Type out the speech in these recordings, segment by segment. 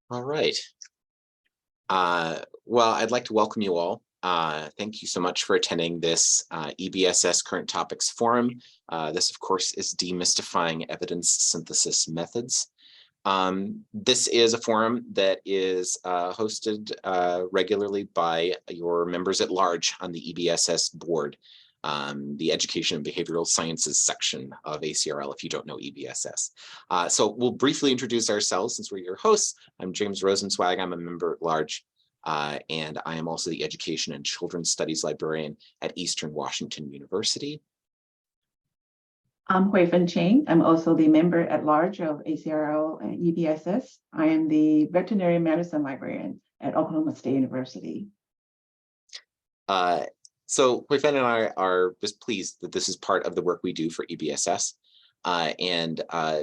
All right. Well, I'd like to welcome you all. Thank you so much for attending this EBSS Current Topics Forum. This, of course, is Demystifying Evidence Synthesis Methods. This is a forum that is hosted regularly by your members at large on the EBSS board, the Education and Behavioral Sciences section of ACRL, if you don't know EBSS. So we'll briefly introduce ourselves since we're your hosts. I'm James Rosenzweig. I'm a member at large, and I am also the Education and Children's Studies Librarian at Eastern Washington University. I'm Hui-Fen Chang. I'm also the member at large of ACRL and EBSS. I am the Veterinary Medicine Librarian at Oklahoma State University. So Hui-Fen and I are just pleased that this is part of the work we do for EBSS. And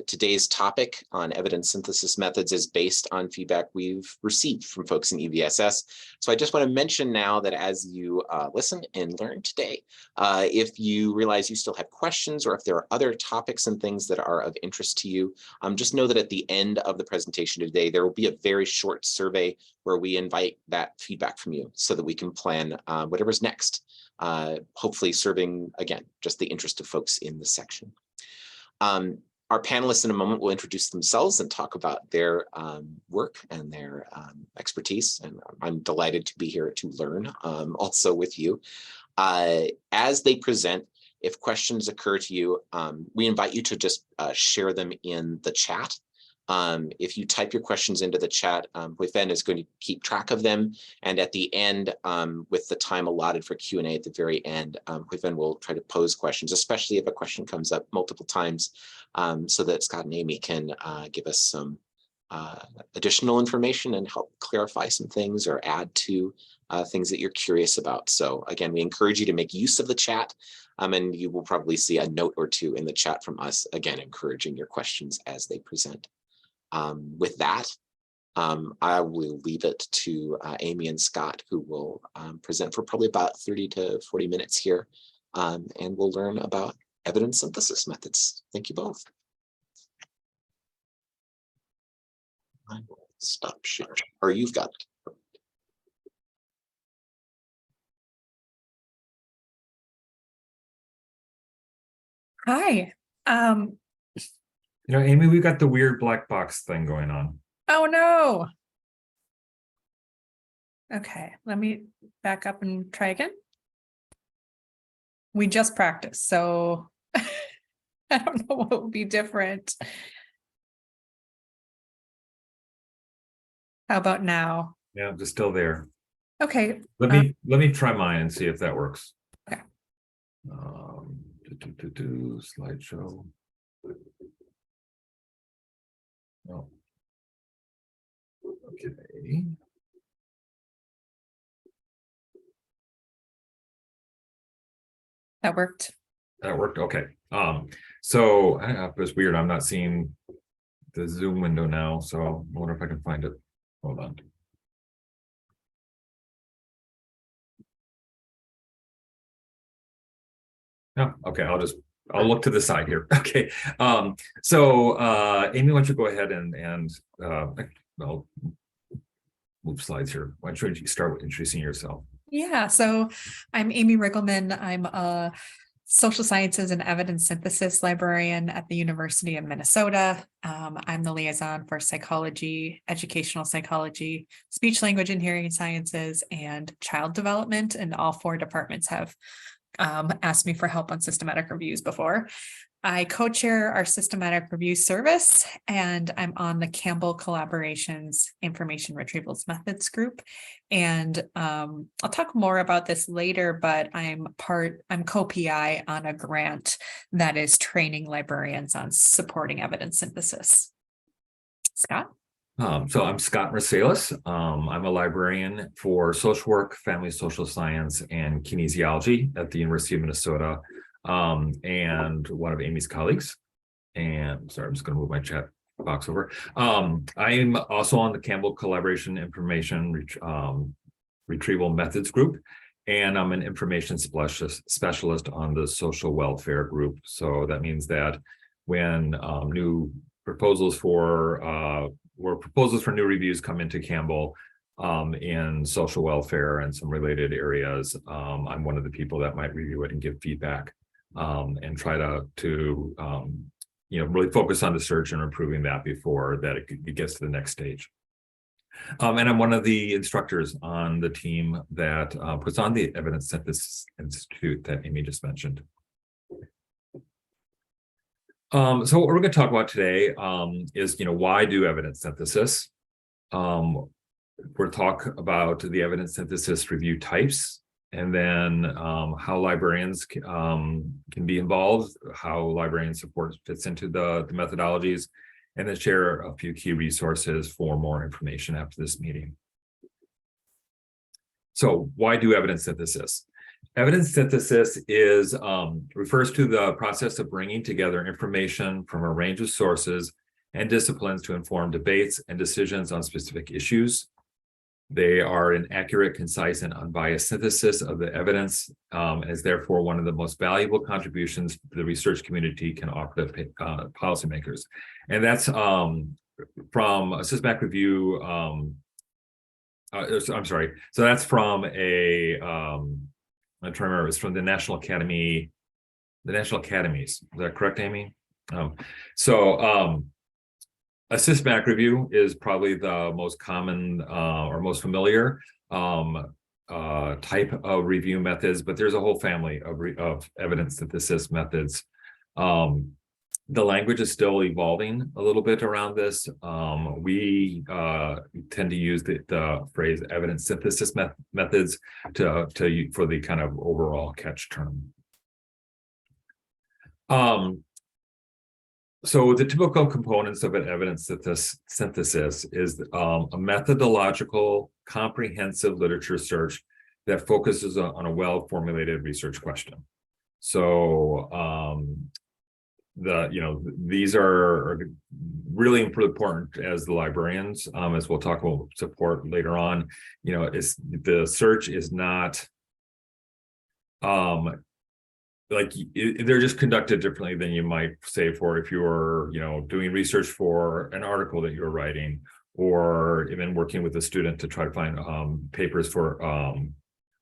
today's topic on evidence synthesis methods is based on feedback we've received from folks in EBSS. So I just want to mention now that as you listen and learn today, if you realize you still have questions or if there are other topics and things that are of interest to you, just know that at the end of the presentation today, there will be a very short survey where we invite that feedback from you so that we can plan whatever's next, hopefully serving, again, just the interest of folks in the section. Our panelists in a moment will introduce themselves and talk about their work and their expertise. And I'm delighted to be here to learn also with you. As they present, if questions occur to you, we invite you to just share them in the chat. If you type your questions into the chat, Hui-Fen is going to keep track of them. And at the end, with the time allotted for Q&A at the very end, Hui-Fen will try to pose questions, especially if a question comes up multiple times, so that Scott and Amy can give us some additional information and help clarify some things or add to things that you're curious about. So again, we encourage you to make use of the chat, and you will probably see a note or two in the chat from us, again, encouraging your questions as they present. With that, I will leave it to Amy and Scott, who will present for probably about 30 to 40 minutes here, and we'll learn about evidence synthesis methods. Thank you both. I will stop sharing, or you've got it. Hi. You know, Amy, we got the weird black box thing going on. Oh no. Okay, let me back up and try again. We just practiced, so I don't know what would be different. How about now? Yeah, just still there. Okay. Let me try mine and see if that works. Okay. Slideshow. Oh. Okay. That worked. That worked. Okay. So it was weird. I'm not seeing the Zoom window now, so I wonder if I can find it. Hold on. Oh, okay. I'll look to the side here. Okay. So Amy, why don't you go ahead and I'll move slides here. Why don't you start with introducing yourself? Yeah, so I'm Amy Riegelman. I'm a social sciences and evidence synthesis librarian at the University of Minnesota. I'm the liaison for psychology, educational psychology, speech language and hearing sciences, and child development. And all four departments have asked me for help on systematic reviews before. I co-chair our systematic review service, and I'm on the Campbell Collaboration's Information Retrievals Methods group. And I'll talk more about this later, but I'm co-PI on a grant that is training librarians on supporting evidence synthesis. Scott? So I'm Scott Marsalis. I'm a librarian for social work, family social science, and kinesiology at the University of Minnesota, and one of Amy's colleagues. And sorry, I'm just going to move my chat box over. I'm also on the Campbell Collaboration Information Retrieval Methods group, and I'm an information specialist on the social welfare group. So that means that when new proposals for where proposals for new reviews come into Campbell in social welfare and some related areas. I'm one of the people that might review it and give feedback and try to really focus on the search and improving that before that it gets to the next stage. And I'm one of the instructors on the team that puts on the Evidence Synthesis Institute that Amy just mentioned. So what we're going to talk about today is, why do evidence synthesis? We'll talk about the evidence synthesis review types, and then how librarians can be involved, how librarian support fits into the methodologies, and then share a few key resources for more information after this meeting. So why do evidence synthesis? Evidence synthesis is refers to the process of bringing together information from a range of sources and disciplines to inform debates and decisions on specific issues. They are an accurate, concise, and unbiased synthesis of the evidence, and is therefore one of the most valuable contributions the research community can offer to policymakers. And that's from a systematic review. I'm sorry. So that's from a I'm trying to remember. It's from the National Academies. Is that correct, Amy? A systematic review is probably the most common or most familiar type of review methods, but there's a whole family of evidence synthesis methods. The language is still evolving a little bit around this. We tend to use the phrase evidence synthesis methods for the kind of overall catch term. So the typical components of an evidence synthesis is a methodological, comprehensive literature search that focuses on a well-formulated research question. So these are really important as the librarians, as we'll talk about support later on. The search is not they're just conducted differently than you might say for if you're doing research for an article that you're writing, or even working with a student to try to find papers for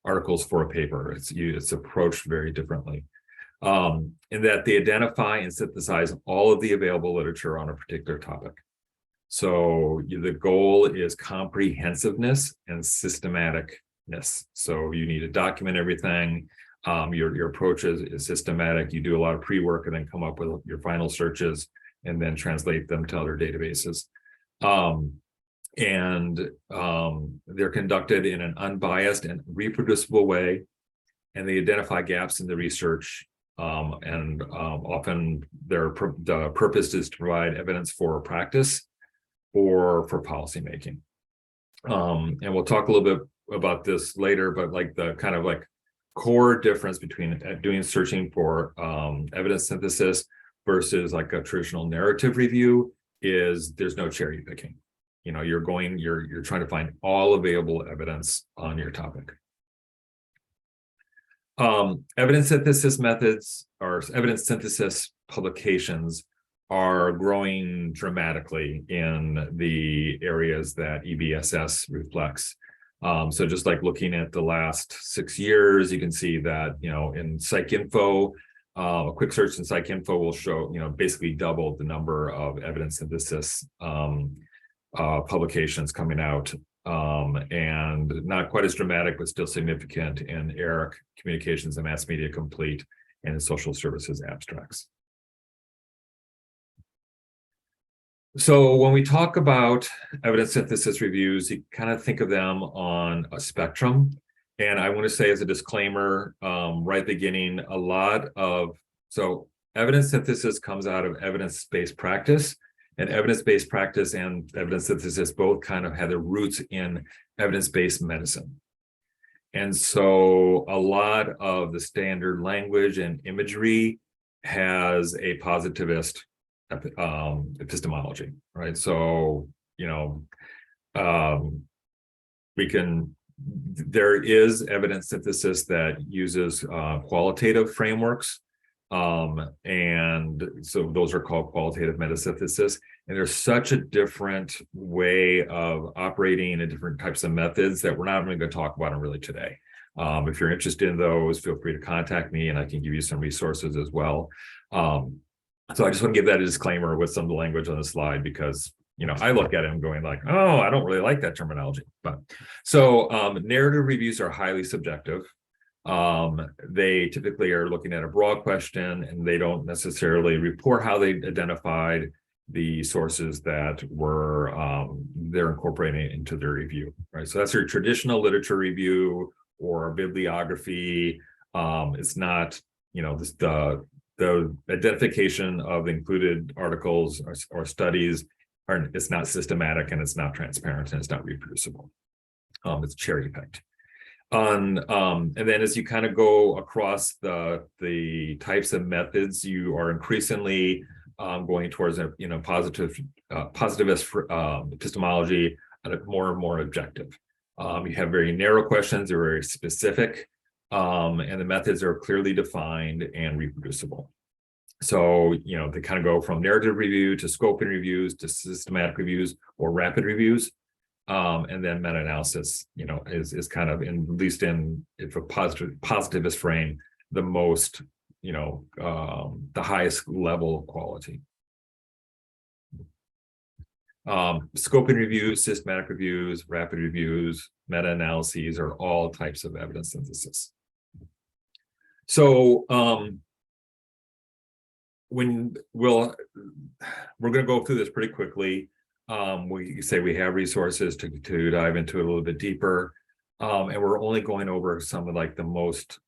articles for a paper. It's approached very differently. In that they identify and synthesize all of the available literature on a particular topic. So the goal is comprehensiveness and systematicness. So you need to document everything. Your approach is systematic. You do a lot of pre-work and then come up with your final searches and then translate them to other databases. They're conducted in an unbiased and reproducible way, and they identify gaps in the research. Often the purpose is to provide evidence for practice or for policymaking. And we'll talk a little bit about this later, but the kind of core difference between searching for evidence synthesis versus a traditional narrative review is there's no cherry picking. You're trying to find all available evidence on your topic. Evidence synthesis methods or evidence synthesis publications are growing dramatically in the areas that EBSS reflects. So just looking at the last 6 years, you can see that, in PsycInfo, a quick search in PsycInfo will show, basically doubled the number of evidence synthesis publications coming out, and not quite as dramatic, but still significant in ERIC, Communications and Mass Media Complete, and in Social Services Abstracts. So when we talk about evidence synthesis reviews, you kind of think of them on a spectrum. And I want to say as a disclaimer, right at the beginning, so evidence synthesis comes out of evidence-based practice, and evidence-based practice and evidence synthesis both kind of have their roots in evidence-based medicine. And so a lot of the standard language and imagery has a positivist epistemology, right? So, there is evidence synthesis that uses qualitative frameworks And so those are called qualitative metasynthesis. And there's such a different way of operating and different types of methods that we're not even going to talk about them really today. If you're interested in those, feel free to contact me and I can give you some resources as well. So I just want to give that a disclaimer with some of the language on the slide, because I look at it and going like, oh, I don't really like that terminology. But so narrative reviews are highly subjective. They typically are looking at a broad question and they don't necessarily report how they identified the sources that were they're incorporating into their review, right? So that's your traditional literature review or bibliography. It's not, the identification of included articles or studies it's not systematic and it's not transparent and it's not reproducible. It's cherry picked. And then as you kind of go across the types of methods, you are increasingly going towards a positivist epistemology and more and more objective. You have very narrow questions, they're very specific, and the methods are clearly defined and reproducible. So, they kind of go from narrative review to scoping reviews to systematic reviews or rapid reviews. And then meta-analysis, is kind of, at least in if a positivist frame, the most, the highest level of quality. Scoping reviews, systematic reviews, rapid reviews, meta-analyses are all types of evidence synthesis. So we're going to go through this pretty quickly. We say we have resources to dive into it a little bit deeper, and we're only going over some of like the most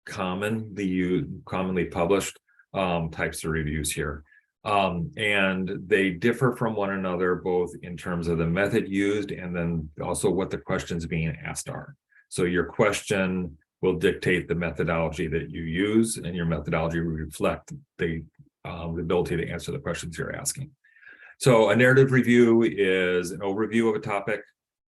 commonly published types of reviews here. And they differ from one another, both in terms of the method used and then also what the questions being asked are. So your question will dictate the methodology that you use, and your methodology will reflect the ability to answer the questions you're asking. So a narrative review is an overview of a topic.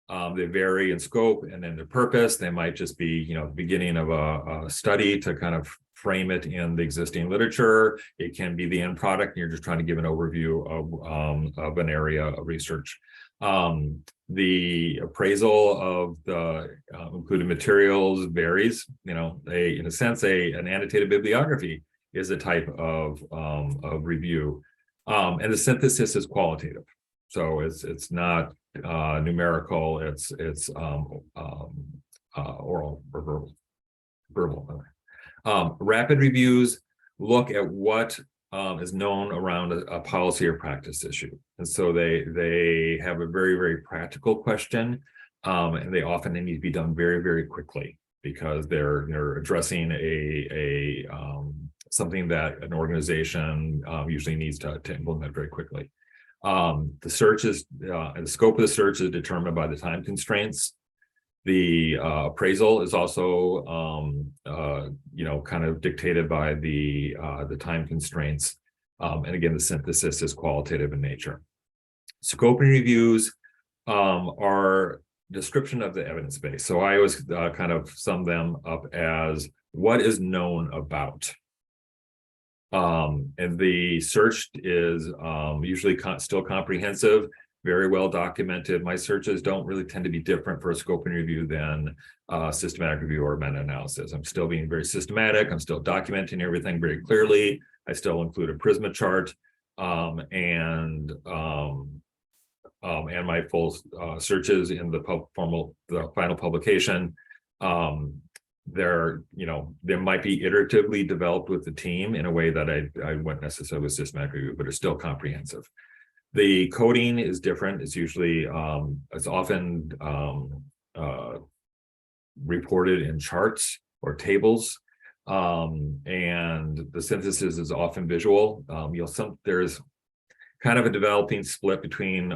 They vary in scope and in their purpose. They might just be, the beginning of a study to kind of frame it in the existing literature. It can be the end product, and you're just trying to give an overview of an area of research. The appraisal of the included materials varies. In a sense, an annotated bibliography is a type of review. And the synthesis is qualitative, so it's not numerical. It's oral or verbal. Rapid reviews look at what is known around a policy or practice issue, and so they have a very, very practical question, and they often need to be done very, very quickly because they're addressing something that an organization usually needs to implement very quickly. The search is the scope of the search is determined by the time constraints. The appraisal is also kind of dictated by the time constraints. And again, the synthesis is qualitative in nature. Scoping reviews are description of the evidence base. So I always kind of sum them up as what is known about. And the search is usually still comprehensive, very well documented. My searches don't really tend to be different for a scoping review than systematic review or meta-analysis. I'm still being very systematic. I'm still documenting everything very clearly. I still include a PRISMA chart and my full searches in the final publication. They might be iteratively developed with the team in a way that I wouldn't necessarily with systematic review, but it's still comprehensive. The coding is different. It's usually it's often reported in charts or tables, and the synthesis is often visual. There's kind of a developing split between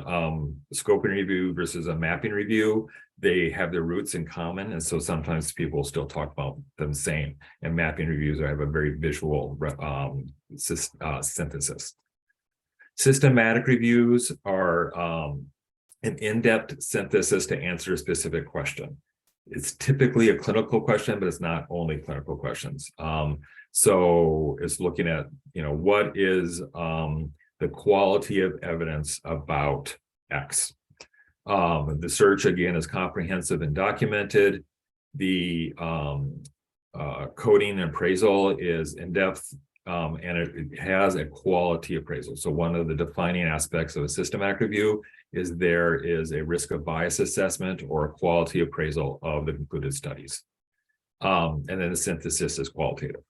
scoping review versus a mapping review. They have their roots in common, and so sometimes people still talk about them the same. And mapping reviews have a very visual synthesis. Systematic reviews are an in-depth synthesis to answer a specific question. It's typically a clinical question, but it's not only clinical questions. So it's looking at, what is the quality of evidence about X. The search, again, is comprehensive and documented. The coding and appraisal is in-depth, and it has a quality appraisal. So one of the defining aspects of a systematic review is there is a risk of bias assessment or a quality appraisal of the concluded studies. And then the synthesis is qualitative.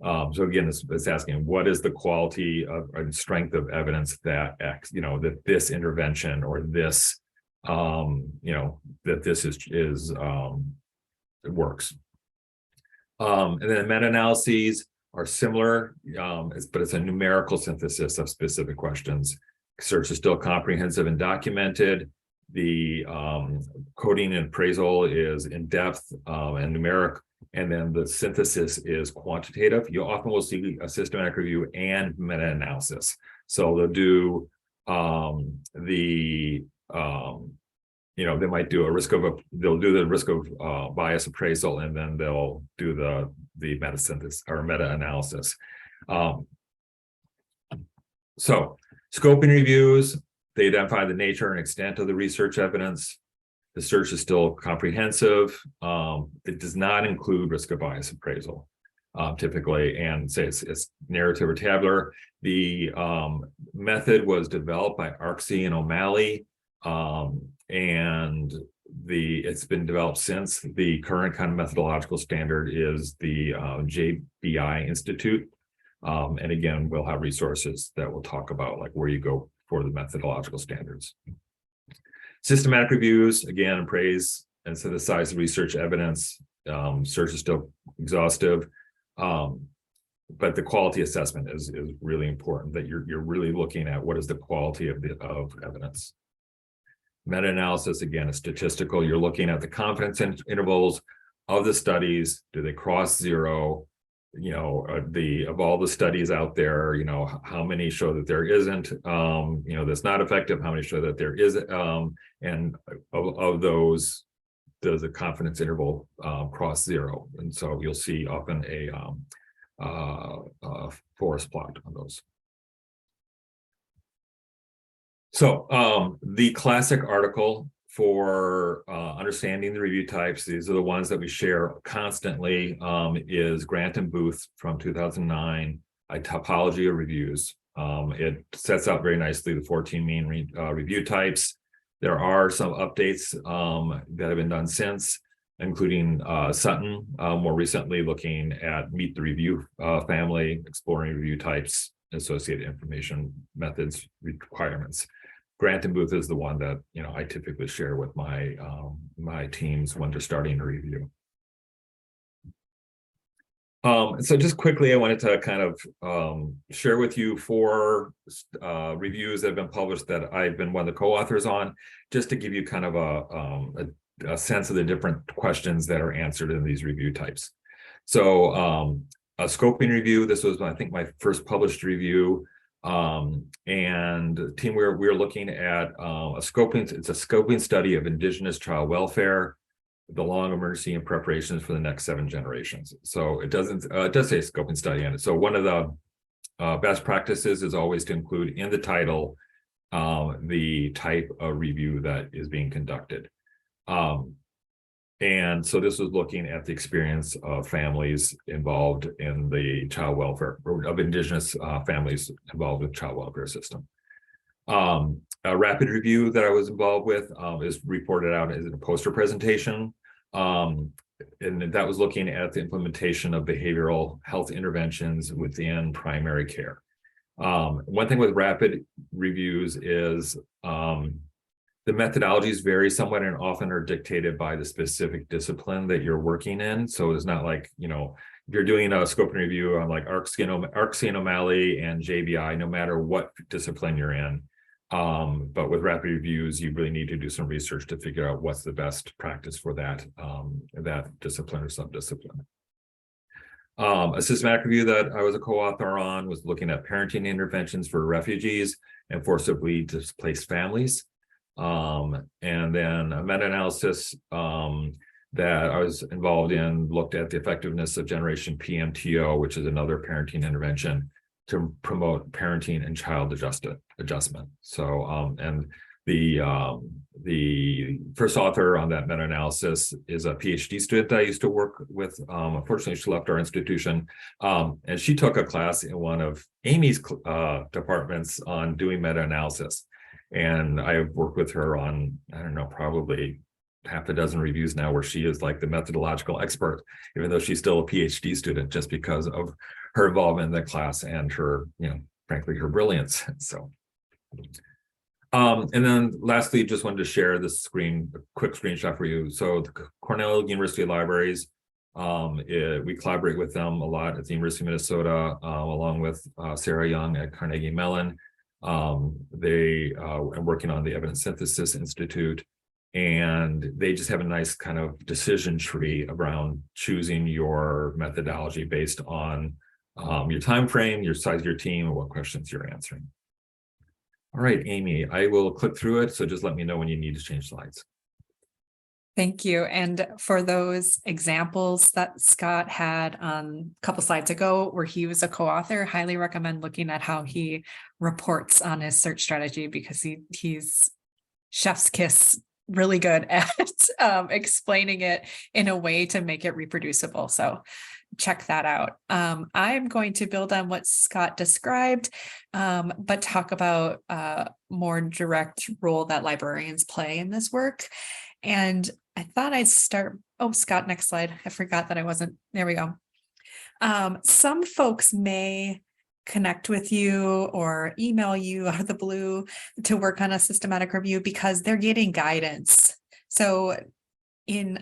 So again, it's asking what is the quality of or strength of evidence that X, that this intervention or this, that this is it works. And then meta-analyses are similar, but it's a numerical synthesis of specific questions. Search is still comprehensive and documented. The coding and appraisal is in depth and numeric, and then the synthesis is quantitative. You often will see a systematic review and meta-analysis. So they'll do they might do they'll do the risk of bias appraisal, and then they'll do the meta-synthesis or meta-analysis. So scoping reviews, they identify the nature and extent of the research evidence. The search is still comprehensive. It does not include risk of bias appraisal, typically, and say it's narrative or tabular. The method was developed by Arksey and O'Malley, and it's been developed since. The current kind of methodological standard is the JBI Institute. And again, we'll have resources that will talk about like where you go for the methodological standards. Systematic reviews, again, appraise and synthesize the research evidence. Search is still exhaustive, but the quality assessment is really important, that you're really looking at what is the quality of evidence. Meta-analysis, again, is statistical. You're looking at the confidence intervals of the studies. Do they cross zero? Of all the studies out there, how many show that there isn't, that's not effective, how many show that there is, and of those, does the confidence interval cross zero? And so you'll see often a forest plot on those. So the classic article for understanding the review types, these are the ones that we share constantly, is Grant and Booth from 2009, a topology of reviews. It sets out very nicely the 14 main review types. There are some updates that have been done since, including Sutton, more recently looking at Meet the Review family, exploring review types, associated information, methods, requirements. Grant and Booth is the one that I typically share with my my teams when they're starting a review. So just quickly, I wanted to kind of share with you 4 reviews that have been published that I've been one of the co-authors on, just to give you kind of a sense of the different questions that are answered in these review types. So a scoping review, this was, I think, my first published review. And team, we're looking at it's a scoping study of Indigenous child welfare, the long emergency and preparations for the next 7 generations. So it does say scoping study on it. So one of the best practices is always to include in the title the type of review that is being conducted. And so this was looking at the experience of families involved in the child welfare, or of Indigenous families involved with child welfare system. A rapid review that I was involved with is reported out as a poster presentation. And that was looking at the implementation of behavioral health interventions within primary care. One thing with rapid reviews is the methodologies vary somewhat and often are dictated by the specific discipline that you're working in. So it's not like, if you're doing a scoping review on like Arksey and O'Malley and JBI, no matter what discipline you're in. But with rapid reviews, you really need to do some research to figure out what's the best practice for that, that discipline or subdiscipline. A systematic review that I was a co-author on was looking at parenting interventions for refugees and forcibly displaced families. And then a meta-analysis that I was involved in looked at the effectiveness of Generation PMTO, which is another parenting intervention to promote parenting and child adjustment. So, and the first author on that meta-analysis is a PhD student that I used to work with. Unfortunately, she left our institution, and she took a class in one of Amy's departments on doing meta-analysis. And I've worked with her on, I don't know, probably half a dozen reviews now where she is like the methodological expert, even though she's still a PhD student, just because of her involvement in the class and her, frankly, her brilliance. So, and then lastly, just wanted to share this screen, a quick screenshot for you. So the Cornell University Libraries, we collaborate with them a lot at the University of Minnesota, along with Sarah Young at Carnegie Mellon. They are working on the Evidence Synthesis Institute, and they just have a nice kind of decision tree around choosing your methodology based on your time frame, your size of your team, and what questions you're answering. All right, Amy, I will click through it, so just let me know when you need to change slides. Thank you. And for those examples that Scott had a couple slides ago, where he was a co-author, highly recommend looking at how he reports on his search strategy, because he's chef's kiss really good at explaining it in a way to make it reproducible. So check that out. I'm going to build on what Scott described, but talk about a more direct role that librarians play in this work. And I thought I'd start, Scott, next slide. I forgot that I wasn't, there we go. Some folks may connect with you or email you out of the blue to work on a systematic review because they're getting guidance. So in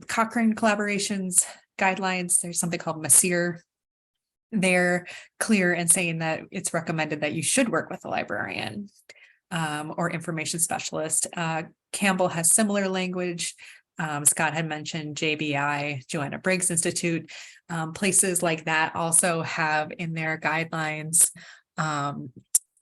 Cochrane collaborations guidelines, there's something called MASIR. They're clear in saying that it's recommended that you should work with a librarian or information specialist. Campbell has similar language. Scott had mentioned JBI, Joanna Briggs Institute. Places like that also have in their guidelines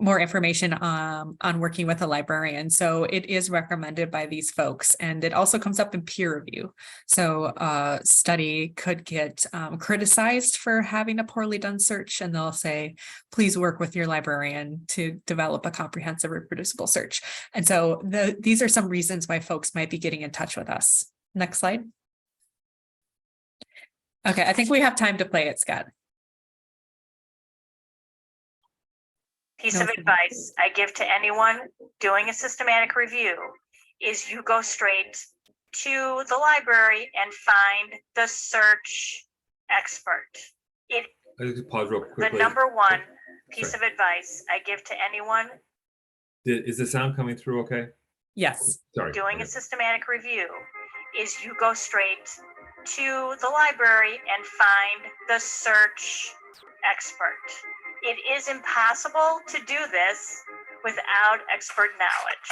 more information on working with a librarian. So it is recommended by these folks, and it also comes up in peer review. So a study could get criticized for having a poorly done search, and they'll say, please work with your librarian to develop a comprehensive reproducible search. And so these are some reasons why folks might be getting in touch with us. Next slide. Okay, I think we have time to play it, Scott. Piece of advice I give to anyone doing a systematic review is you go straight to the library and find the search expert. I just pause real quickly. The number one piece of advice I give to anyone. Is the sound coming through okay? Yes. Sorry. Doing a systematic review is you go straight to the library and find the search expert. It is impossible to do this without expert knowledge.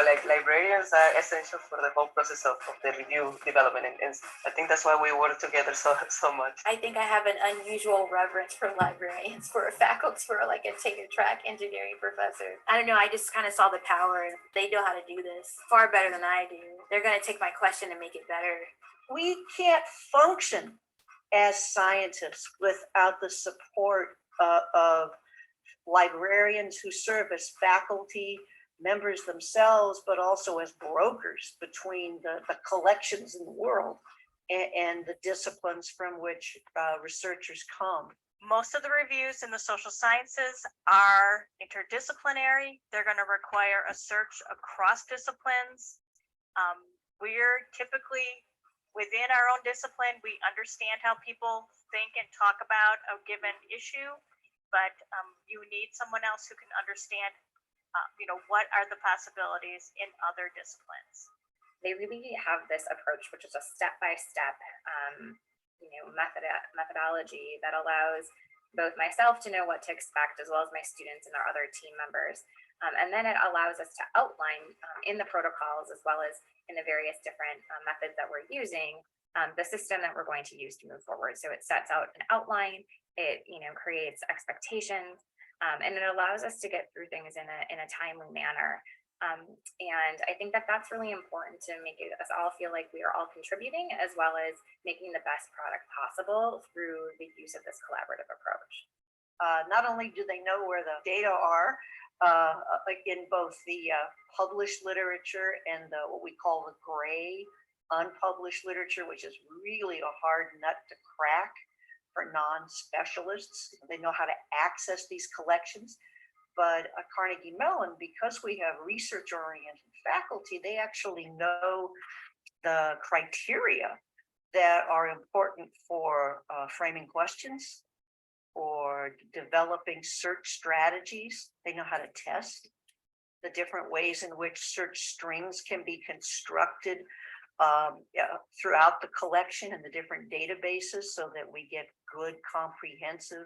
Like librarians are essential for the whole process of the review development, and I think that's why we work together so much. I think I have an unusual reverence for librarians, for faculty, for like a tenure track engineering professor. I don't know, I just kind of saw the power. They know how to do this far better than I do. They're going to take my question and make it better. We can't function as scientists without the support of librarians who serve as faculty members themselves, but also as brokers between the collections in the world and the disciplines from which researchers come. Most of the reviews in the social sciences are interdisciplinary. They're going to require a search across disciplines. We're typically within our own discipline. We understand how people think and talk about a given issue, but you need someone else who can understand what are the possibilities in other disciplines. They really have this approach, which is a step-by-step, methodology that allows both myself to know what to expect, as well as my students and our other team members. And then it allows us to outline in the protocols, as well as in the various different methods that we're using, the system that we're going to use to move forward. So it sets out an outline, it creates expectations, And it allows us to get through things in a timely manner. And I think that that's really important to make us all feel like we are all contributing, as well as making the best product possible through the use of this collaborative approach. Not only do they know where the data are in both the published literature and what we call the gray unpublished literature, which is really a hard nut to crack for non-specialists. They know how to access these collections. But at Carnegie Mellon, because we have research-oriented faculty, they actually know the criteria that are important for framing questions, for developing search strategies. They know how to test the different ways in which search strings can be constructed throughout the collection and the different databases, so that we get good, comprehensive,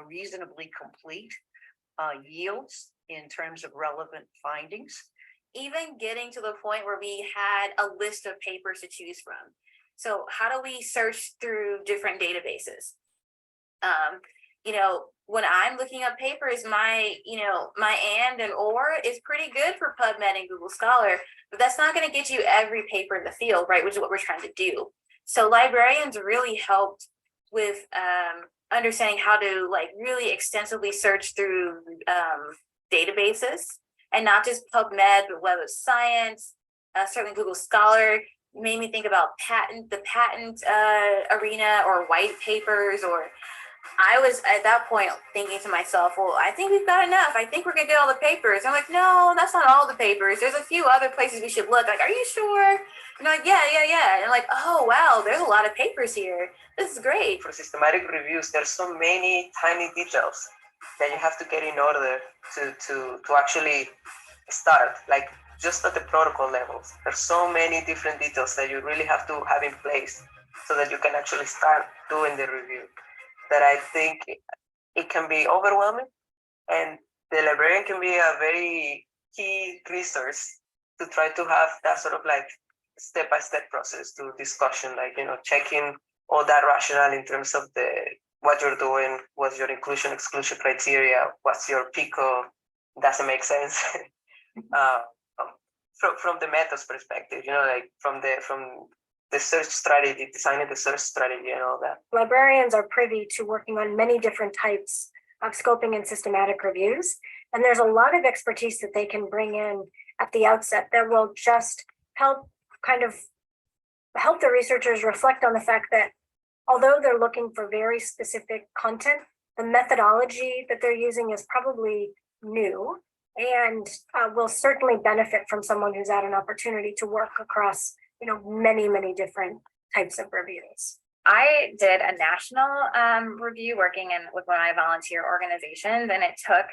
reasonably complete yields in terms of relevant findings. Even getting to the point where we had a list of papers to choose from. So how do we search through different databases? When I'm looking up papers, my and or is pretty good for PubMed and Google Scholar, but that's not going to get you every paper in the field, right? Which is what we're trying to do. So librarians really helped with understanding how to really extensively search through databases, and not just PubMed, but Web of Science, certainly Google Scholar. Made me think about the patent arena, or white papers, or I was at that point thinking to myself, well, I think we've got enough. I think we're gonna get all the papers. I'm like, no, that's not all the papers. There's a few other places we should look. Like, are you sure? And I'm like, yeah. And I'm like, oh, wow, there's a lot of papers here. This is great. For systematic reviews, there's so many tiny details that you have to get in order to actually start, like just at the protocol levels. There's so many different details that you really have to have in place so that you can actually start doing the review. That I think it can be overwhelming, and the librarian can be a very key resource to try to have that sort of step-by-step process to discussion, checking all that rationale in terms of what you're doing, what's your inclusion exclusion criteria, what's your PICO, doesn't make sense. From the methods perspective, from the search strategy, designing the search strategy and all that. Librarians are privy to working on many different types of scoping and systematic reviews. And there's a lot of expertise that they can bring in at the outset that will just help the researchers reflect on the fact that although they're looking for very specific content, the methodology that they're using is probably new and will certainly benefit from someone who's had an opportunity to work across many different types of reviews. I did a national review working with one of my volunteer organizations, and it took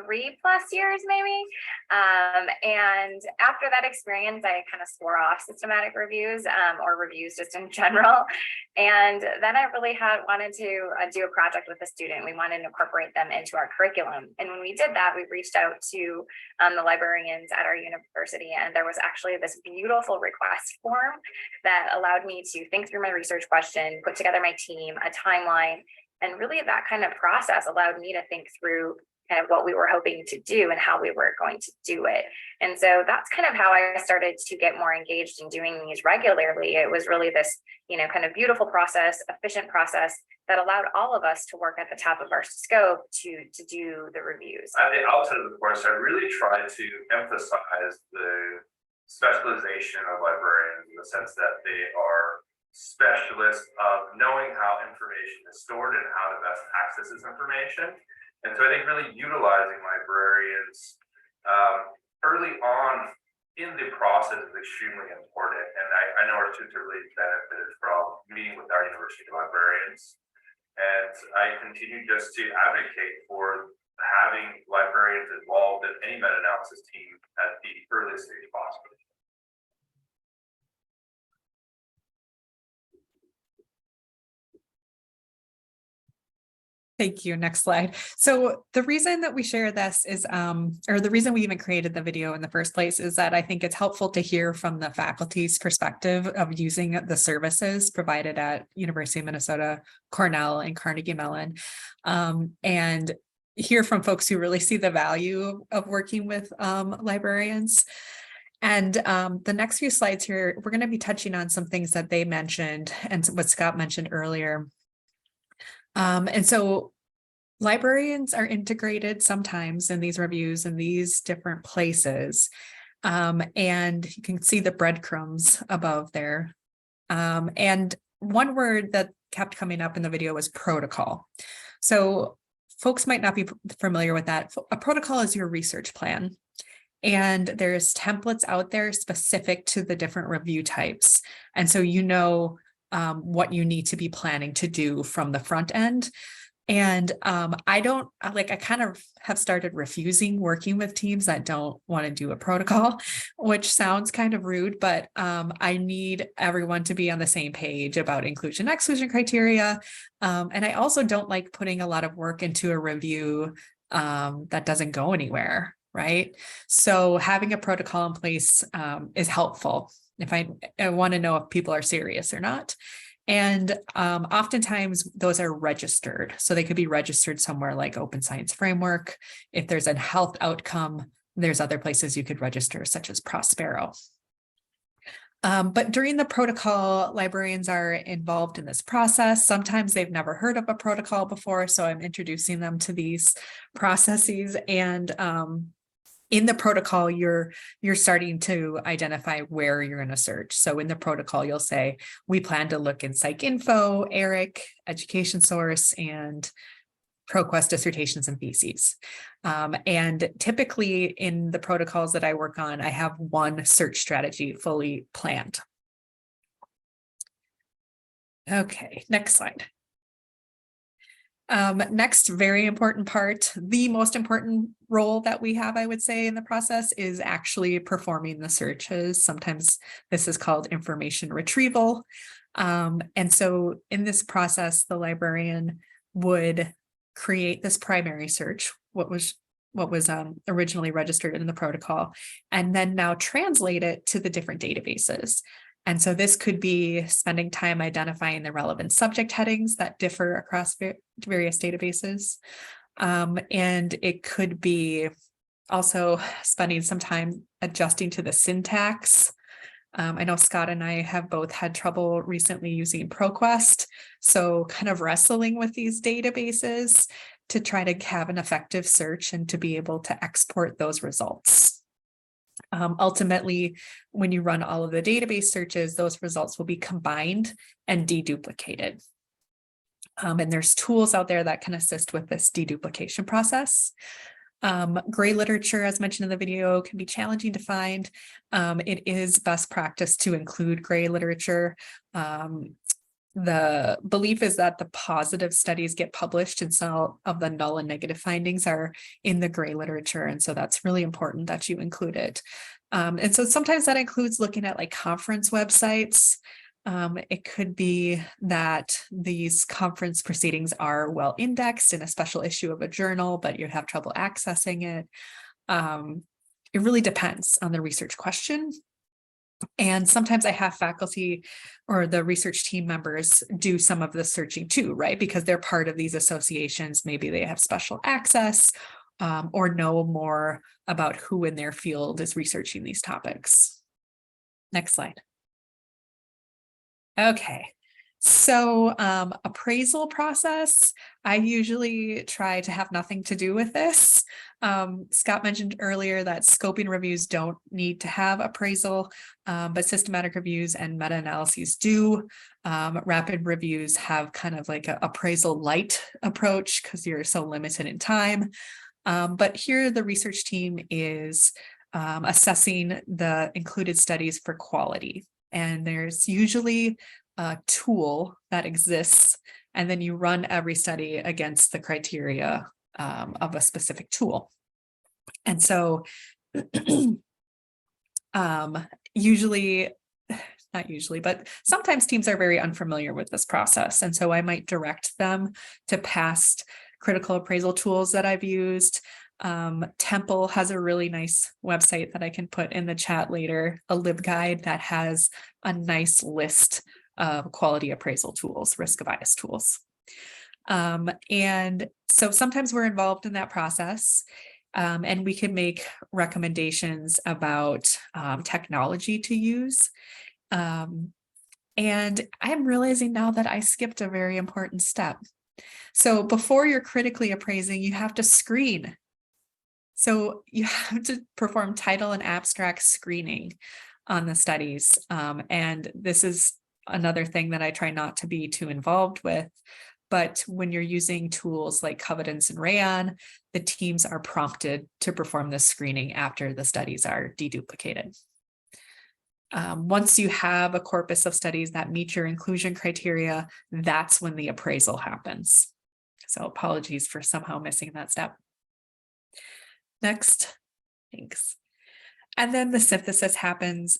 3+ years maybe. And after that experience, I kind of swore off systematic reviews or reviews just in general. And then I really wanted to do a project with a student. We wanted to incorporate them into our curriculum. And when we did that, we reached out to the librarians at our university, and there was actually this beautiful request form that allowed me to think through my research question, put together my team, a timeline, and really that kind of process allowed me to think through kind of what we were hoping to do and how we were going to do it. And so that's kind of how I started to get more engaged in doing these regularly. It was really this, kind of beautiful process, efficient process that allowed all of us to work at the top of our scope to do the reviews. At the outset of the course, I really tried to emphasize the specialization of librarians in the sense that they are specialists of knowing how information is stored and how to best access this information. And so I think really utilizing librarians early on in the process is extremely important. And I know our students have really benefited from meeting with our university librarians. And I continue just to advocate for having librarians involved in any meta-analysis team at the earliest stage possible. Thank you. Next slide. So the reason that we share this is, or the reason we even created the video in the first place is that I think it's helpful to hear from the faculty's perspective of using the services provided at University of Minnesota, Cornell, and Carnegie Mellon. And hear from folks who really see the value of working with librarians. And the next few slides here, we're going to be touching on some things that they mentioned and what Scott mentioned earlier. And so librarians are integrated sometimes in these reviews in these different places. And you can see the breadcrumbs above there. And one word that kept coming up in the video was protocol. So folks might not be familiar with that. A protocol is your research plan. And there's templates out there specific to the different review types. And so you know what you need to be planning to do from the front end. And I kind of have started refusing working with teams that don't want to do a protocol, which sounds kind of rude, but I need everyone to be on the same page about inclusion exclusion criteria. And I also don't like putting a lot of work into a review that doesn't go anywhere, right? So having a protocol in place is helpful if I want to know if people are serious or not. And oftentimes those are registered. So they could be registered somewhere like Open Science Framework. If there's a health outcome, there's other places you could register, such as Prospero. But during the protocol, librarians are involved in this process. Sometimes they've never heard of a protocol before, so I'm introducing them to these processes. And in the protocol, you're starting to identify where you're going to search. So in the protocol, you'll say, we plan to look in PsycInfo, ERIC, Education Source, and ProQuest dissertations and theses. And typically in the protocols that I work on, I have one search strategy fully planned. Okay, next slide. Next, very important part, the most important role that we have, I would say, in the process is actually performing the searches. Sometimes this is called information retrieval. And so in this process, the librarian would create this primary search, what was originally registered in the protocol, and then now translate it to the different databases. And so this could be spending time identifying the relevant subject headings that differ across various databases. And it could be also spending some time adjusting to the syntax. I know Scott and I have both had trouble recently using ProQuest. So kind of wrestling with these databases to try to have an effective search and to be able to export those results. Ultimately, when you run all of the database searches, those results will be combined and deduplicated. And there's tools out there that can assist with this deduplication process. Gray literature, as mentioned in the video, can be challenging to find. It is best practice to include gray literature. The belief is that the positive studies get published and some of the null and negative findings are in the gray literature. And so that's really important that you include it. And so sometimes that includes looking at like conference websites. It could be that these conference proceedings are well indexed in a special issue of a journal, but you have trouble accessing it. It really depends on the research question. And sometimes I have faculty or the research team members do some of the searching too, right? Because they're part of these associations. Maybe they have special access or know more about who in their field is researching these topics. Next slide. Okay. So appraisal process, I usually try to have nothing to do with this. Scott mentioned earlier that scoping reviews don't need to have appraisal, but systematic reviews and meta-analyses do. Rapid reviews have kind of like an appraisal light approach because you're so limited in time. But here the research team is assessing the included studies for quality. And there's usually a tool that exists, and then you run every study against the criteria of a specific tool. And so not usually, but sometimes teams are very unfamiliar with this process. And so I might direct them to past critical appraisal tools that I've used. Temple has a really nice website that I can put in the chat later, a LibGuide that has a nice list of quality appraisal tools, risk bias tools. And so sometimes we're involved in that process, and we can make recommendations about technology to use. And I'm realizing now that I skipped a very important step. So before you're critically appraising, you have to screen. So you have to perform title and abstract screening on the studies. And this is another thing that I try not to be too involved with. But when you're using tools like Covidence and Rayon, the teams are prompted to perform this screening after the studies are deduplicated. Once you have a corpus of studies that meet your inclusion criteria, that's when the appraisal happens. So apologies for somehow missing that step. Next, thanks. And then the synthesis happens.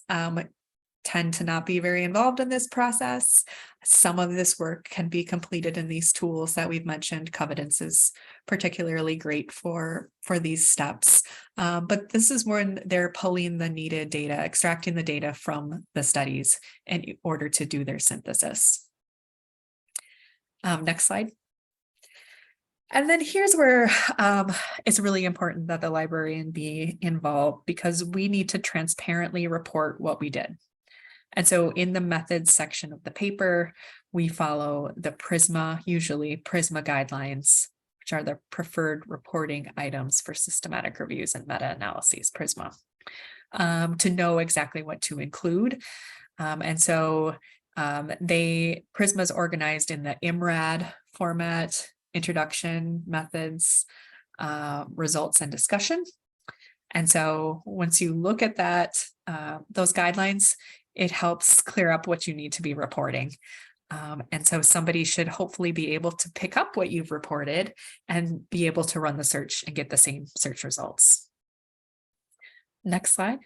Tend to not be very involved in this process. Some of this work can be completed in these tools that we've mentioned. Covidence is particularly great for these steps, but this is when they're pulling the needed data, extracting the data from the studies in order to do their synthesis. Next slide. And then here's where it's really important that the librarian be involved, because we need to transparently report what we did. And so in the methods section of the paper, we follow the PRISMA, usually PRISMA guidelines, which are the preferred reporting items for systematic reviews and meta-analyses, PRISMA, to know exactly what to include. And so PRISMA is organized in the IMRAD format: introduction, methods, results, and discussion. And so once you look at that, those guidelines, it helps clear up what you need to be reporting. And so somebody should hopefully be able to pick up what you've reported and be able to run the search and get the same search results. Next slide.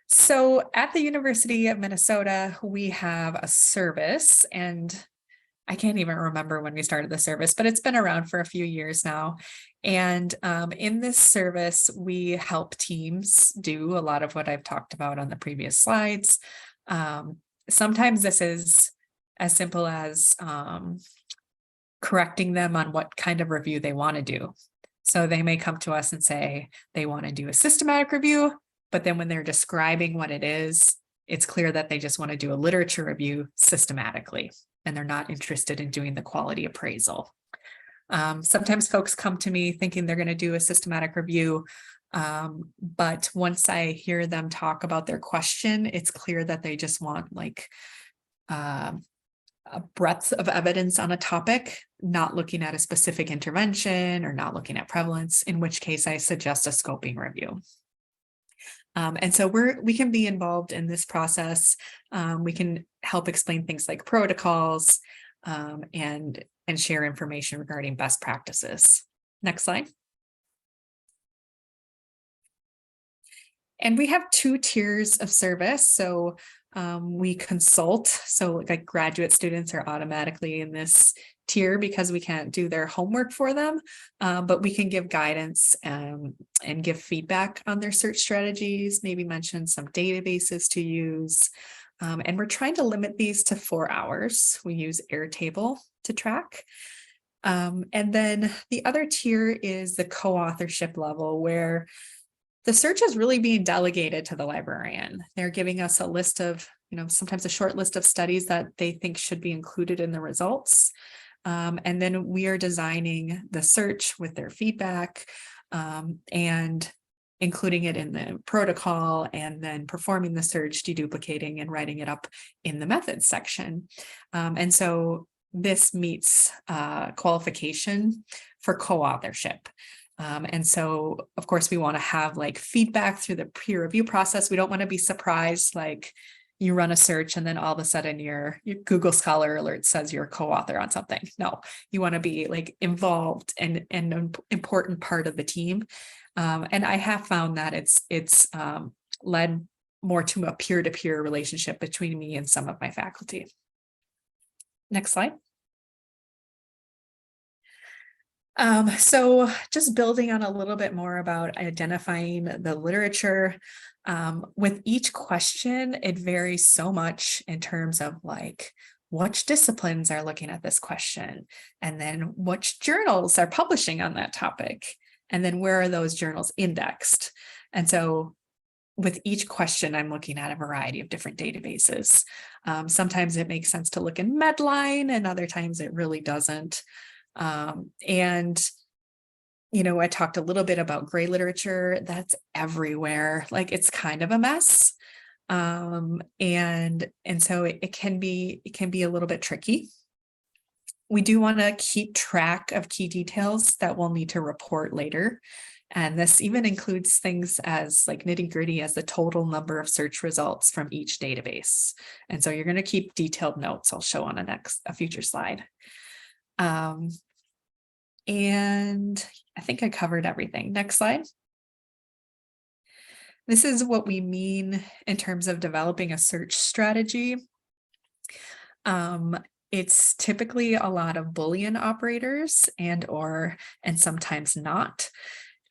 So at the University of Minnesota, we have a service, and I can't even remember when we started the service, but it's been around for a few years now. And in this service, we help teams do a lot of what I've talked about on the previous slides. Sometimes this is as simple as correcting them on what kind of review they want to do. So they may come to us and say they want to do a systematic review, but then when they're describing what it is, it's clear that they just want to do a literature review systematically, and they're not interested in doing the quality appraisal. Sometimes folks come to me thinking they're going to do a systematic review, but once I hear them talk about their question, it's clear that they just want like a breadth of evidence on a topic, not looking at a specific intervention or not looking at prevalence, in which case I suggest a scoping review. And so we can be involved in this process. We can help explain things like protocols and share information regarding best practices. Next slide. And we have 2 tiers of service. So we consult. So like graduate students are automatically in this tier because we can't do their homework for them, but we can give guidance and give feedback on their search strategies, maybe mention some databases to use. And we're trying to limit these to 4 hours. We use Airtable to track. And then the other tier is the co-authorship level, where the search is really being delegated to the librarian. They're giving us a list of, sometimes a short list of studies that they think should be included in the results. And then we are designing the search with their feedback and including it in the protocol, and then performing the search, deduplicating and writing it up in the methods section. And so this meets qualification for co-authorship. And so, of course, we want to have like feedback through the peer review process. We don't want to be surprised, like you run a search and then all of a sudden your Google Scholar alert says you're a co-author on something. No, you want to be like involved and an important part of the team. And I have found that it's led more to a peer-to-peer relationship between me and some of my faculty. Next slide. So just building on a little bit more about identifying the literature, with each question, it varies so much in terms of like which disciplines are looking at this question, and then which journals are publishing on that topic, and then where are those journals indexed. And so with each question, I'm looking at a variety of different databases. Sometimes it makes sense to look in Medline, and other times it really doesn't. And you know, I talked a little bit about gray literature. That's everywhere. Like, it's kind of a mess. And so it can be a little bit tricky. We do want to keep track of key details that we'll need to report later. And this even includes things as like nitty-gritty as the total number of search results from each database. And so you're going to keep detailed notes. I'll show on a future slide. And I think I covered everything. Next slide. This is what we mean in terms of developing a search strategy. It's typically a lot of Boolean operators and sometimes not.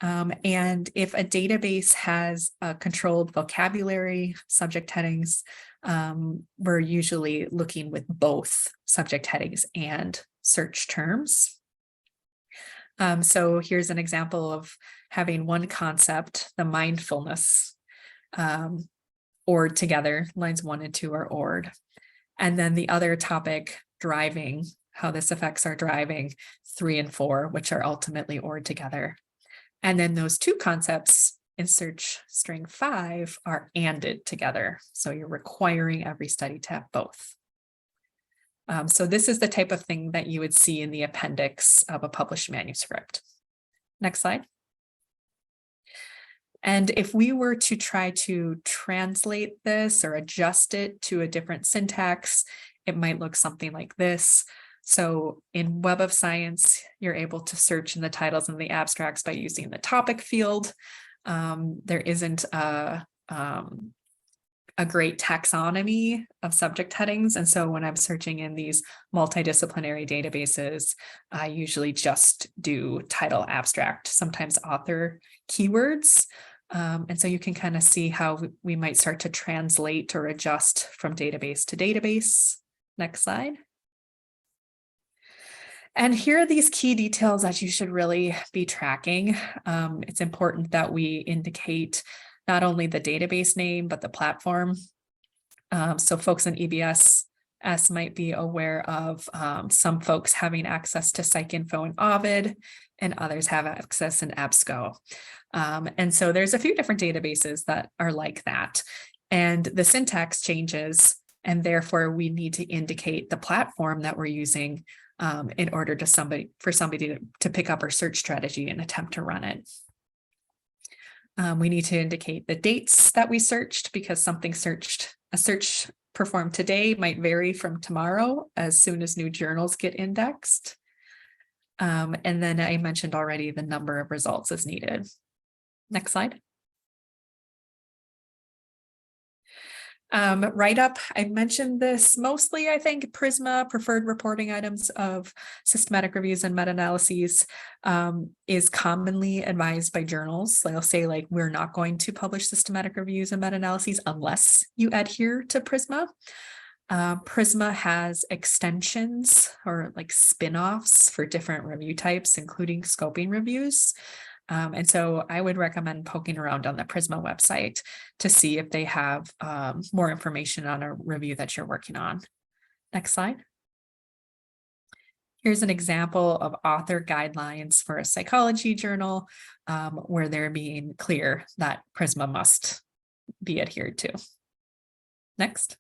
And if a database has a controlled vocabulary, subject headings, we're usually looking with both subject headings and search terms. So here's an example of having one concept, the mindfulness, ORed together. Lines 1 and 2 are ORed. And then the other topic, driving, how this affects our driving, 3 and 4, which are ultimately ORed together. And then those two concepts in search string 5 are ANDed together. So you're requiring every study to have both. So this is the type of thing that you would see in the appendix of a published manuscript. Next slide. And if we were to try to translate this or adjust it to a different syntax, it might look something like this. So in Web of Science, you're able to search in the titles and the abstracts by using the topic field. There isn't a great taxonomy of subject headings. And so when I'm searching in these multidisciplinary databases, I usually just do title, abstract, sometimes author keywords. And so you can kind of see how we might start to translate or adjust from database to database. Next slide. And here are these key details that you should really be tracking. It's important that we indicate not only the database name, but the platform. So folks in EBS might be aware of some folks having access to PsycInfo and Ovid, and others have access in EBSCO. And so there's a few different databases that are like that. And the syntax changes, and therefore we need to indicate the platform that we're using in order for somebody to pick up our search strategy and attempt to run it. We need to indicate the dates that we searched, because a search performed today might vary from tomorrow as soon as new journals get indexed. And then I mentioned already the number of results is needed. Next slide. Write-up, I mentioned this mostly, I think, PRISMA, preferred reporting items of systematic reviews and meta-analyses, is commonly advised by journals. They'll say, like, we're not going to publish systematic reviews and meta-analyses unless you adhere to PRISMA. PRISMA has extensions or like spin-offs for different review types, including scoping reviews. And so I would recommend poking around on the PRISMA website to see if they have more information on a review that you're working on. Next slide. Here's an example of author guidelines for a psychology journal where they're being clear that PRISMA must be adhered to. Next.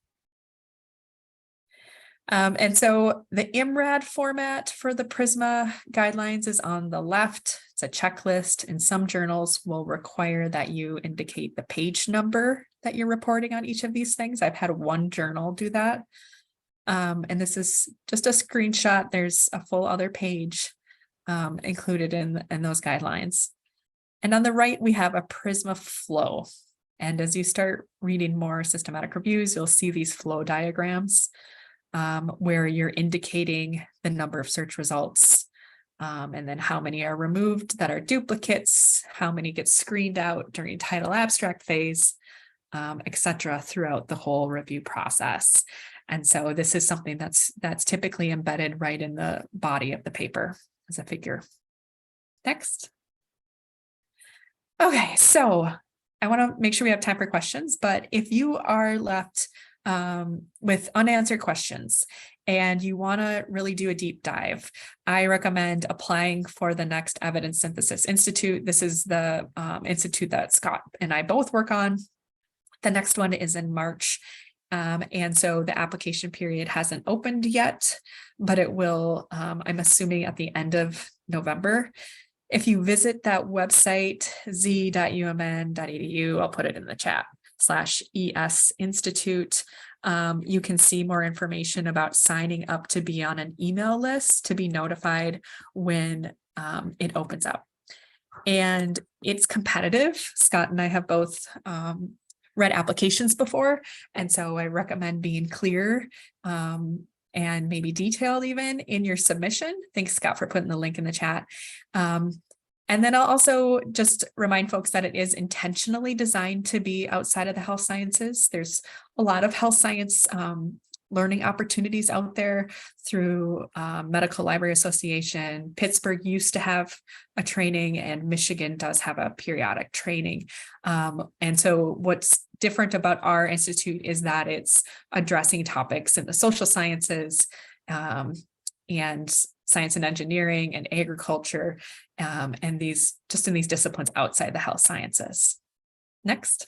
And so the IMRAD format for the PRISMA guidelines is on the left. It's a checklist, and some journals will require that you indicate the page number that you're reporting on each of these things. I've had one journal do that. And this is just a screenshot. There's a full other page included in those guidelines. And on the right, we have a PRISMA flow. And as you start reading more systematic reviews, you'll see these flow diagrams where you're indicating the number of search results and then how many are removed that are duplicates, how many get screened out during title abstract phase, etc. throughout the whole review process. And so this is something that's typically embedded right in the body of the paper as a figure. Next. Okay, so I want to make sure we have time for questions, but if you are left with unanswered questions and you want to really do a deep dive, I recommend applying for the next Evidence Synthesis Institute. This is the institute that Scott and I both work on. The next one is in March. And so the application period hasn't opened yet, but it will, I'm assuming, at the end of November. If you visit that website, z.umn.edu, I'll put it in the chat, /ES Institute, you can see more information about signing up to be on an email list to be notified when it opens up. And it's competitive. Scott and I have both read applications before, and so I recommend being clear and maybe detailed even in your submission. Thanks, Scott, for putting the link in the chat. And then I'll also just remind folks that it is intentionally designed to be outside of the health sciences. There's a lot of health science learning opportunities out there through Medical Library Association. Pittsburgh used to have a training, and Michigan does have a periodic training. And so what's different about our institute is that it's addressing topics in the social sciences and science and engineering and agriculture, and these just in these disciplines outside the health sciences. Next.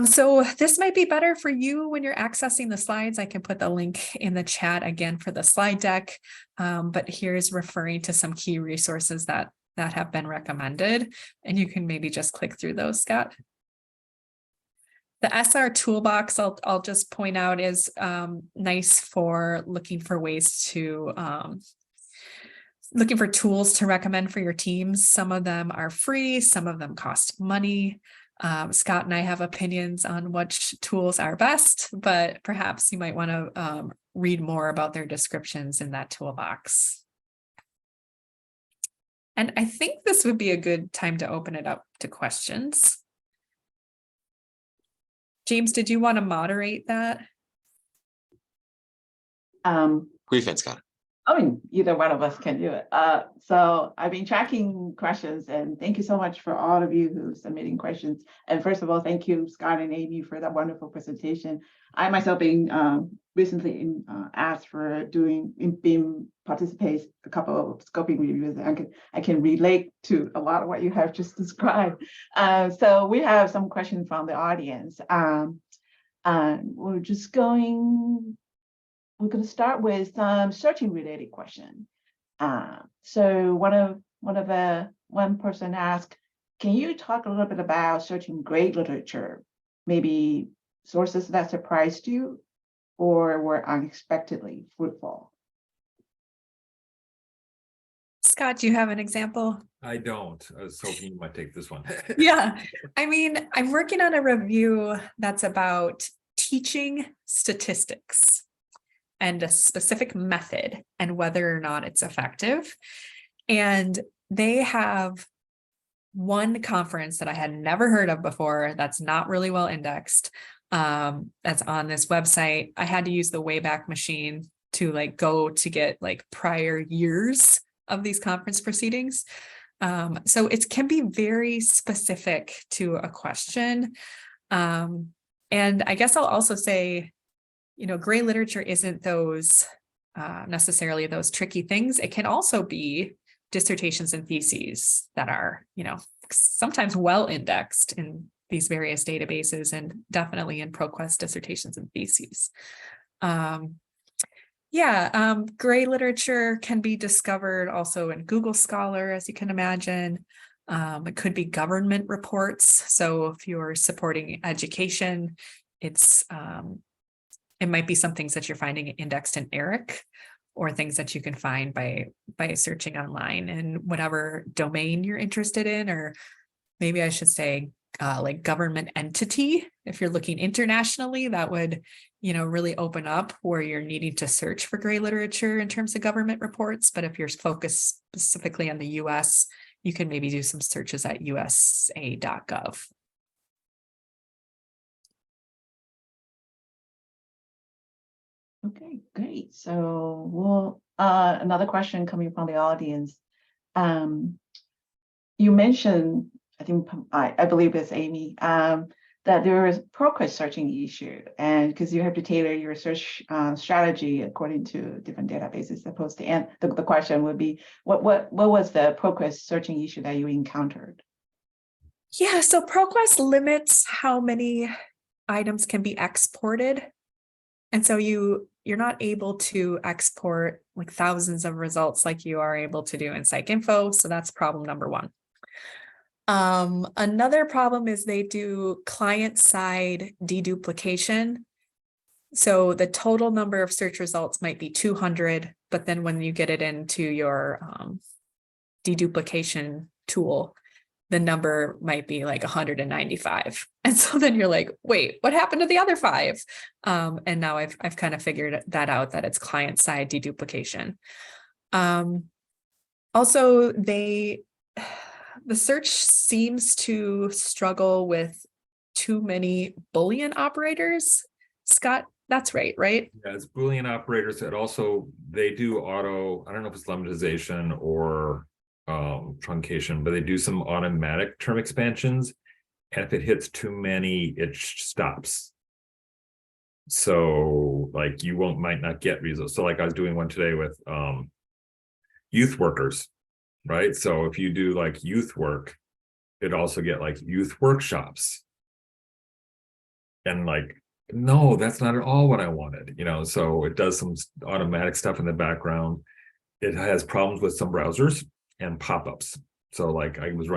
So this might be better for you when you're accessing the slides. I can put the link in the chat again for the slide deck, but here's referring to some key resources that have been recommended, and you can maybe just click through those, Scott. The SR toolbox, I'll just point out, is nice for looking for ways to looking for tools to recommend for your teams. Some of them are free, some of them cost money. Scott and I have opinions on which tools are best, but perhaps you might want to read more about their descriptions in that toolbox. And I think this would be a good time to open it up to questions. James, did you want to moderate that? Hui-Fen, Scott. I mean, either one of us can do it. So I've been tracking questions, and thank you so much for all of you who are submitting questions. And first of all, thank you, Scott and Amy, for that wonderful presentation. I myself being recently asked for participate a couple of scoping reviews. I can relate to a lot of what you have just described. So we have some questions from the audience. We're going to start with some searching related question. So one person asked, can you talk a little bit about searching great literature, maybe sources that surprised you or were unexpectedly fruitful? Scott, do you have an example? I don't. I was hoping you might take this one. Yeah, I mean, I'm working on a review that's about teaching statistics and a specific method and whether or not it's effective. And they have one conference that I had never heard of before that's not really well indexed, that's on this website. I had to use the Wayback Machine to go to get prior years of these conference proceedings. So it can be very specific to a question. And I guess I'll also say, gray literature isn't those necessarily those tricky things. It can also be dissertations and theses that are, sometimes well indexed in these various databases, and definitely in ProQuest dissertations and theses. Gray literature can be discovered also in Google Scholar, as you can imagine. It could be government reports. So if you're supporting education, it might be some things that you're finding indexed in ERIC, or things that you can find by searching online in whatever domain you're interested in, or maybe I should say government entity. If you're looking internationally, that would, really open up where you're needing to search for gray literature in terms of government reports. But if you're focused specifically on the US, you can maybe do some searches at usa.gov. Okay, great. So we'll another question coming from the audience. You mentioned, I think I believe it's Amy, that there is ProQuest searching issue, and because you have to tailor your search strategy according to different databases supposed to. And the question would be, what was the ProQuest searching issue that you encountered? Yeah, so ProQuest limits how many items can be exported. And so you're not able to export like thousands of results like you are able to do in PsycInfo. So that's problem number one. Another problem is they do client-side deduplication. So the total number of search results might be 200, but then when you get it into your deduplication tool, the number might be like 195. And so then you're like, wait, what happened to the other 5? And now I've kind of figured that out, that it's client-side deduplication. Also, the search seems to struggle with too many Boolean operators. Scott, that's right? Yeah, it's Boolean operators that also, they do auto, I don't know if it's lemmatization or truncation, but they do some automatic term expansions. And if it hits too many, it stops. So like you might not get results. So like I was doing one today with youth workers, right? So if you do like youth work, it also get like youth workshops. And like, no, that's not at all what I wanted, you know, so it does some automatic stuff in the background. It has problems with some browsers and pop-ups. So like I was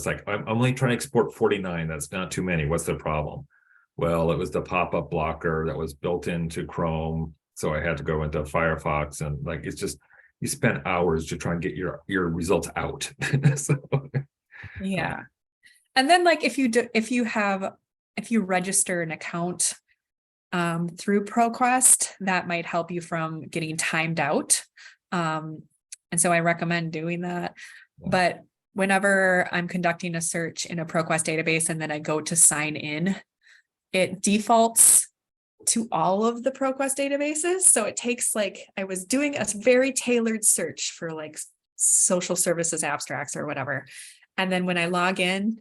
like, I'm only trying to export 49. That's not too many. What's the problem? Well, it was the pop-up blocker that was built into Chrome. So I had to go into Firefox, and like, it's just, you spend hours to try and get your results out. So, Yeah. And then like if you register an account through ProQuest, that might help you from getting timed out. And so I recommend doing that. Yeah. But whenever I'm conducting a search in a ProQuest database and then I go to sign in, it defaults to all of the ProQuest databases. So it takes like, I was doing a very tailored search for like social services abstracts or whatever. And then when I log in,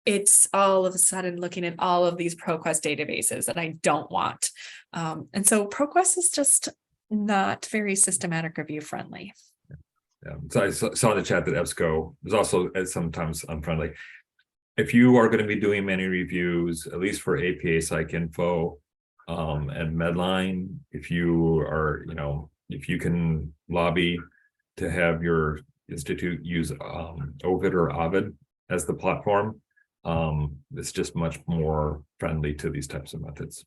it's all of a sudden looking at all of these ProQuest databases that I don't want. And so ProQuest is just not very systematic review friendly. Yeah, so I saw in the chat that EBSCO is also sometimes unfriendly. If you are going to be doing many reviews, at least for APA PsycInfo and Medline, if you are, you know, if you can lobby to have your institute use Ovid or Ovid as the platform, it's just much more friendly to these types of methods.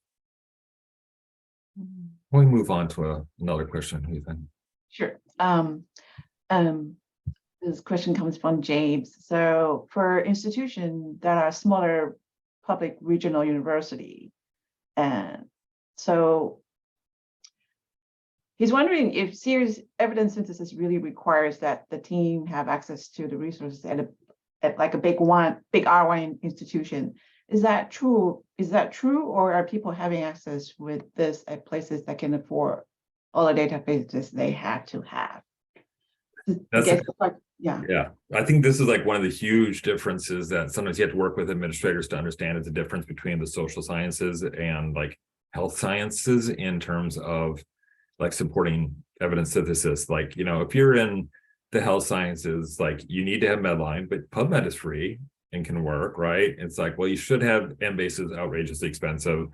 We move on to another question, Hui-Fen. Sure. This question comes from James. So for institutions that are smaller public regional university, and so he's wondering if serious evidence synthesis really requires that the team have access to the resources at like a big R1 institution. Is that true? Or are people having access with this at places that can afford all the databases they had to have? Yeah, I think this is like one of the huge differences that sometimes you have to work with administrators to understand is the difference between the social sciences and like health sciences in terms of like supporting evidence synthesis. Like, you know, if you're in the health sciences, like you need to have Medline, but PubMed is free and can work, right? It's like, well, you should have Embase is outrageously expensive.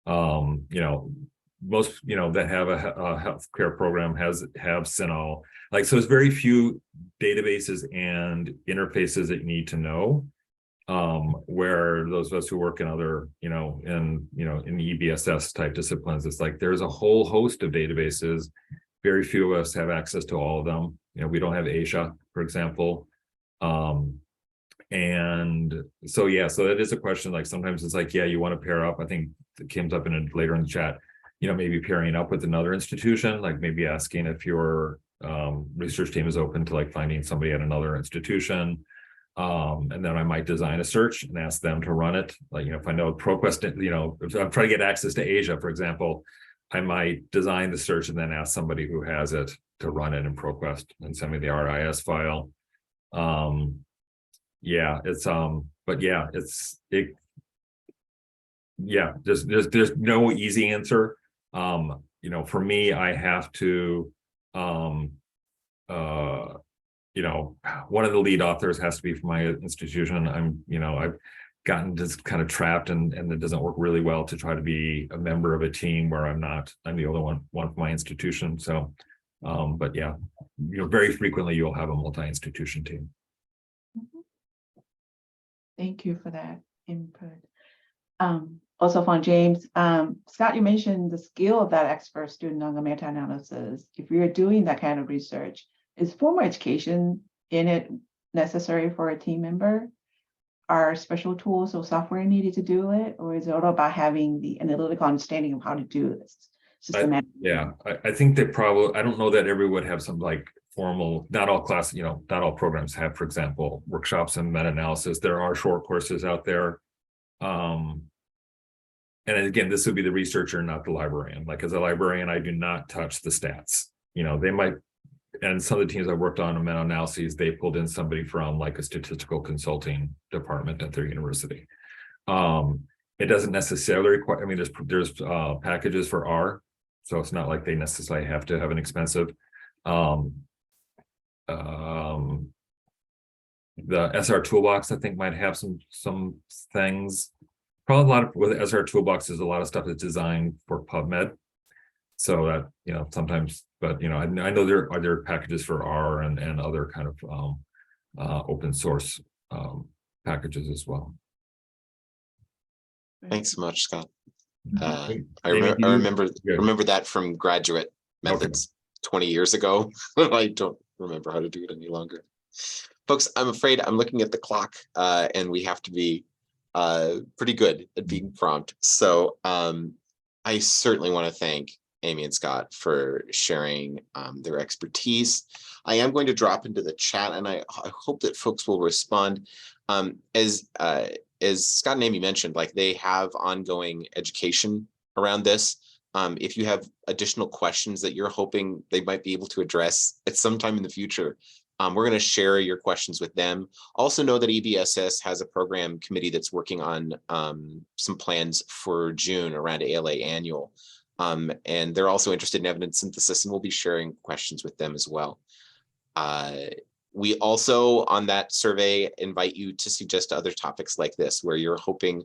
You know, most, you know, that have a healthcare program have Synol. Like, so there's very few databases and interfaces that you need to know. Where those of us who work in other, in EBSS type disciplines, it's like there's a whole host of databases. Very few of us have access to all of them. You know, we don't have Asia, for example. And so, yeah, so that is a question. Like sometimes it's like, yeah, you want to pair up. I think it came up later in the chat, you know, maybe pairing up with another institution, like maybe asking if your research team is open to like finding somebody at another institution. And then I might design a search and ask them to run it. Like, you know, if I know ProQuest, you know, if I'm trying to get access to Asia, for example, I might design the search and then ask somebody who has it to run it in ProQuest and send me the RIS file. Yeah, it's but yeah, yeah, there's no easy answer. You know, for me, I have to you know, one of the lead authors has to be from my institution. I've gotten just kind of trapped and it doesn't work really well to try to be a member of a team where I'm the only one from my institution. So, but yeah, you know, very frequently you'll have a multi-institution team. Thank you for that input. Also from James, Scott, you mentioned the skill of that expert student on the meta-analysis. If you're doing that kind of research, is formal education in it necessary for a team member? Are special tools or software needed to do it? Or is it all about having the analytical understanding of how to do this? I think they probably, I don't know that everyone would have some like formal, not all class, you know, not all programs have, for example, workshops and meta-analysis. There are short courses out there. And again, this would be the researcher, not the librarian. Like as a librarian, I do not touch the stats. You know, they might, and some of the teams I worked on meta-analyses, they pulled in somebody from like a statistical consulting department at their university. It doesn't necessarily require, I mean, there's packages for R, so it's not like they necessarily have to have an expensive. The SR Toolbox, I think, might have some things. Probably a lot of, with SR Toolbox, there's a lot of stuff that's designed for PubMed. So that, you know, sometimes, but, you know, I know there are other packages for R and other kind of open source packages as well. Thanks so much, Scott. I remember that from graduate methods 20 years ago. I don't remember how to do it any longer. Folks, I'm afraid I'm looking at the clock and we have to be pretty good at being prompt. So I certainly want to thank Amy and Scott for sharing their expertise. I am going to drop into the chat and I hope that folks will respond. As Scott and Amy mentioned, like they have ongoing education around this. If you have additional questions that you're hoping they might be able to address at some time in the future, we're going to share your questions with them. Also know that EBSS has a program committee that's working on some plans for June around ALA annual. And they're also interested in evidence synthesis, and we'll be sharing questions with them as well. We also, on that survey, invite you to suggest other topics like this, where you're hoping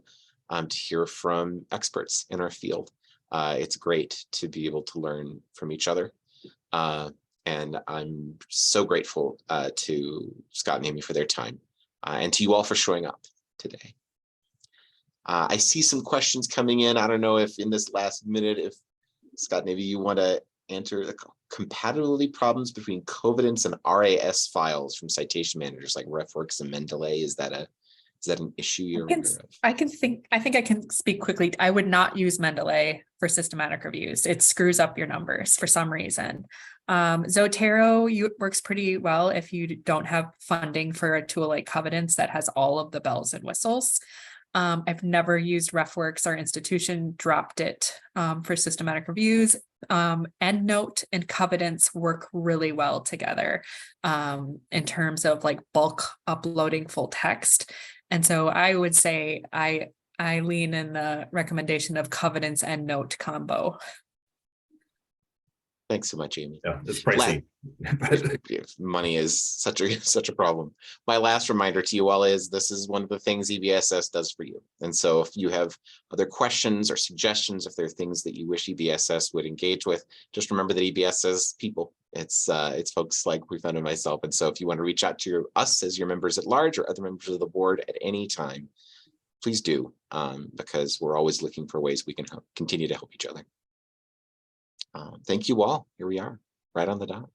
to hear from experts in our field. It's great to be able to learn from each other. And I'm so grateful to Scott and Amy for their time, and to you all for showing up today. I see some questions coming in. I don't know if in this last minute, if Scott, maybe you want to answer the compatibility problems between covidence and RAS files from citation managers like RefWorks and Mendeley. Is that an issue you're aware of? I think I can speak quickly. I would not use Mendeley for systematic reviews. It screws up your numbers for some reason. Zotero works pretty well if you don't have funding for a tool like Covidence that has all of the bells and whistles. I've never used RefWorks. Our institution dropped it for systematic reviews. EndNote and Covidence work really well together in terms of like bulk uploading full text. And so I would say I lean in the recommendation of Covidence and EndNote combo. Thanks so much, Amy. Yeah, it's pricey. Money is such a problem. My last reminder to you all is this is one of the things EBSS does for you. And so if you have other questions or suggestions, if there are things that you wish EBSS would engage with, just remember that EBSS people. It's folks like Hui-Fen and myself. And so if you want to reach out to us as your members at large or other members of the board at any time, please do, because we're always looking for ways we can continue to help each other. Thank you all. Here we are, right on the dot.